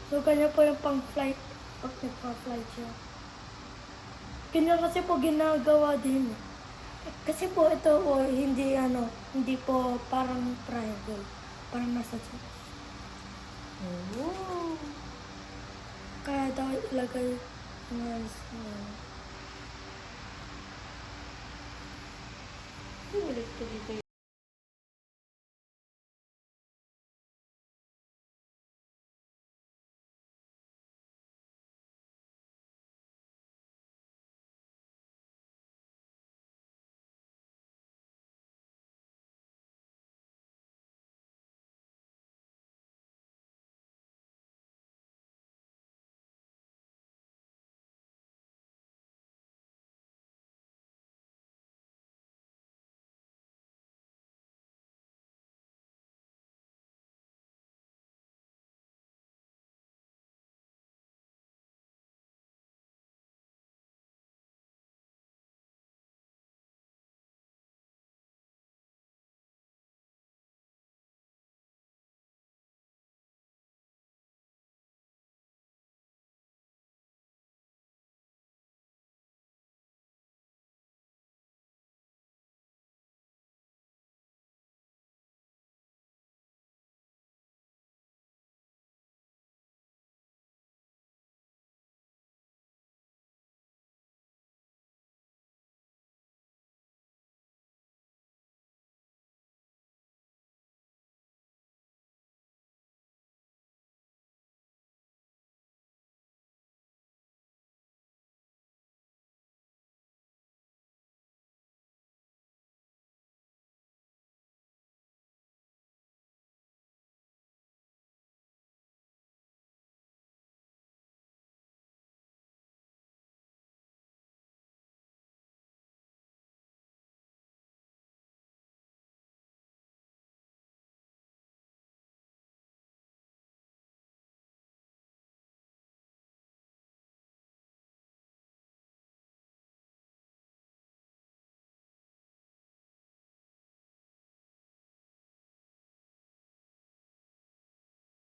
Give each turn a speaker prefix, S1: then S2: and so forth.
S1: So, kanya po yung pang-flight. Pag nagpa-flight siya. Kanya kasi po ginagawa din. Kasi po ito po, hindi po parang triangle. Parang nasa siya.
S2: Oh.
S1: Kaya daw ilagay ng
S2: Bumalik ka dito